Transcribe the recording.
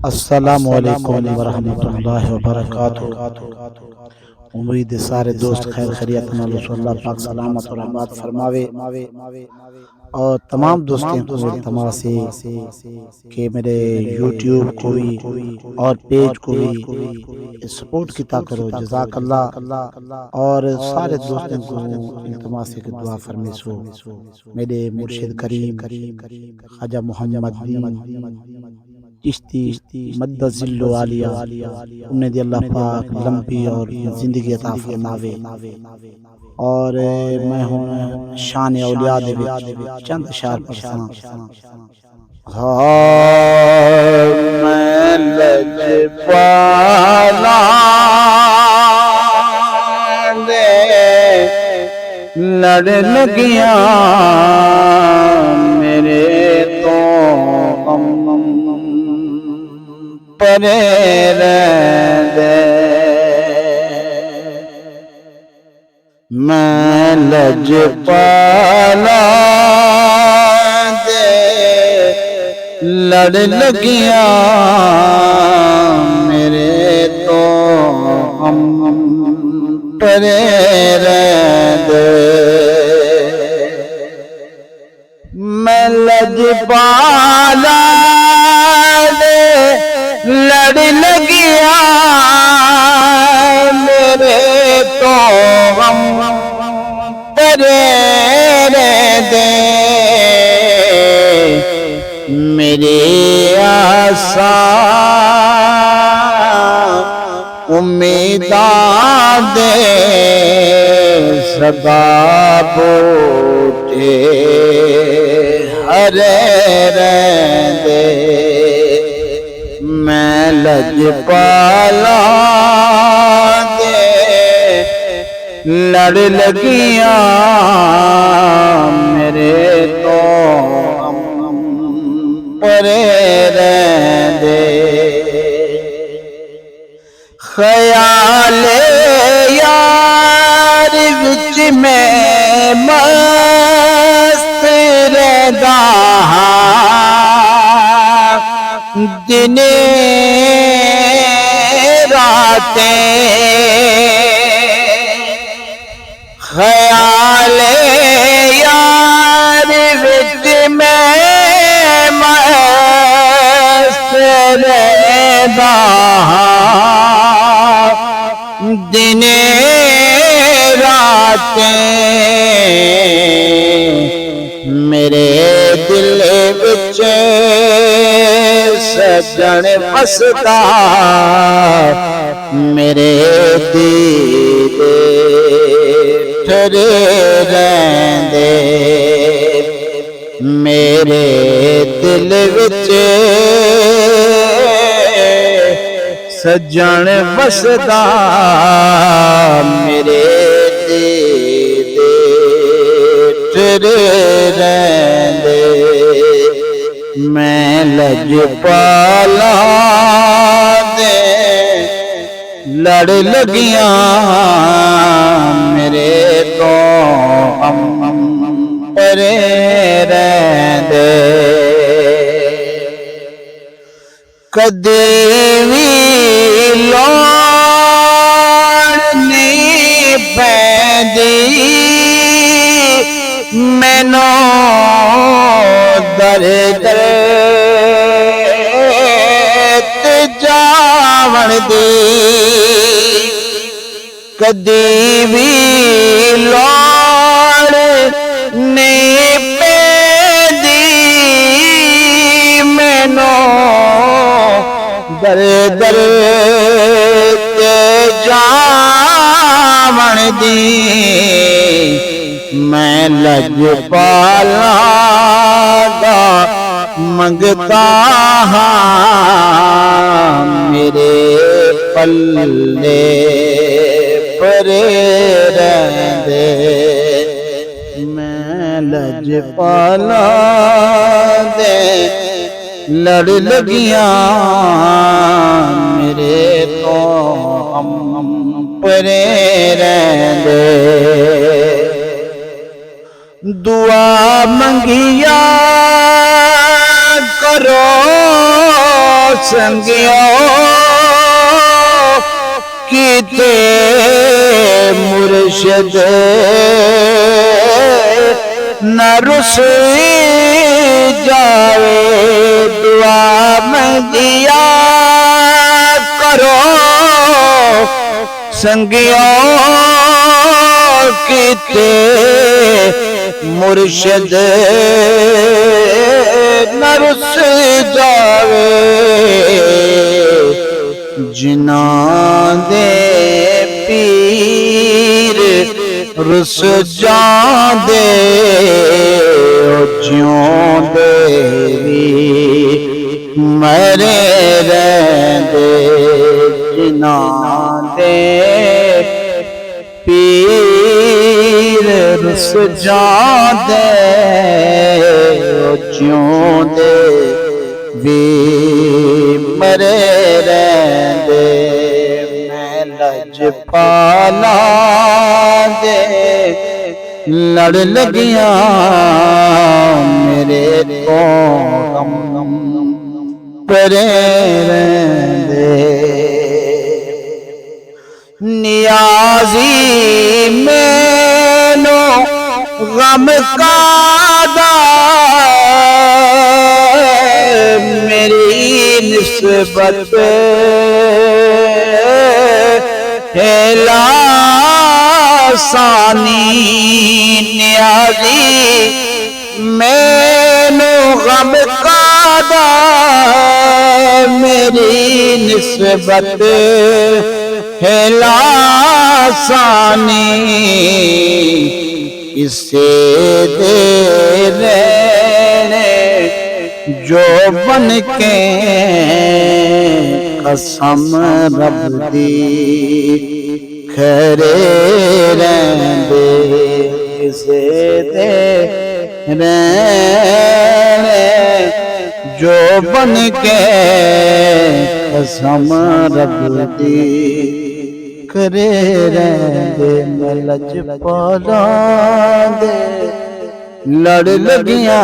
अस्सलामु अलैकुम वरहमतुल्लाहि वबरकातुहू। उम्मीद है सारे दोस्त खैर खैरियत में अल्लाह पाक सलामत और आबाद फरमावे। और तमाम दोस्तों को इल्तमास है कि मेरे यूट्यूब को भी और पेज को भी सपोर्ट किया करो, जज़ाकल्लाह। और सारे दोस्तों को इल्तमास है कि दुआ फरमेशो मेरे मुर्शिद करीम ख्वाजा मोहम्मद चिश्ती मद्दजिल्लु आलिया उन्हें दी अल्लाह पाक लंबी और जिंदगी अता फरमावे। और मैं हूँ शान औलिया दे विच चंद अशार पढ़सां। हाँ मैं लजपाला दे लड़ लगिया मेरे तो परे दे। मैं लजपाला दे लड़ लगिया मेरे तो परे दे। मैं लजपाला दे लड़ लगिया मेरे तो हम परे दे। मेरे आसा उम्मीदा दे सदा बूटे हरे दे। मैं लजपाला दे लड़ लगिया मेरे तो परे दे। ख्याल यार विच में मस्त रहदा दिने रातें। ख्याल यार विच में मस्त रहदा दिने रातें। मेरे दिल विच सजन बसदा मेरे दिल ठरे रहंदे। मेरे दिल विच सजन बसदा मेरे दिल ठरे रहंदे। मैं लजपाला दे लड़ लगिया मेरे तो परे दे। कदी भी लोड़ नहीं पैंदी मैनू दर दर जावण दी। कदी भी लोड़ नहीं पैंदी मैनू दर दर जावण दी। मैं लजपाला दा मंगता हाँ मेरे पल्ले परे रहंदे। मैं लजपाला दे लड़ लगिया मेरे तो परे रहंदे। दुआ मंगिया करो संगियों कीते मुर्शिद न रुस जावे दुआ मंगिया करो संगियों कीते मुर्शिद न रुस जावे जिना दे पीर रुस जांदे ज्यों दे मरे रहंदे जिना दे पीर रुस जांदे ज्यों दे भी मरे रहंदे मैं लजपाला दे लड़ लगिया मेरे को गम परे रहंदे नियाजी मैनो गम कादा मेरी निस्बत लासानी नियाजी मैनो गम कादा मेरी निस्बत लासानी इसे दे रहने जो बन के कसम रब दी खरे रहंदे इसे दे रहने जो बन के कसम रब दी करे रहंदे मैं लजपाला दे लड़ लगिया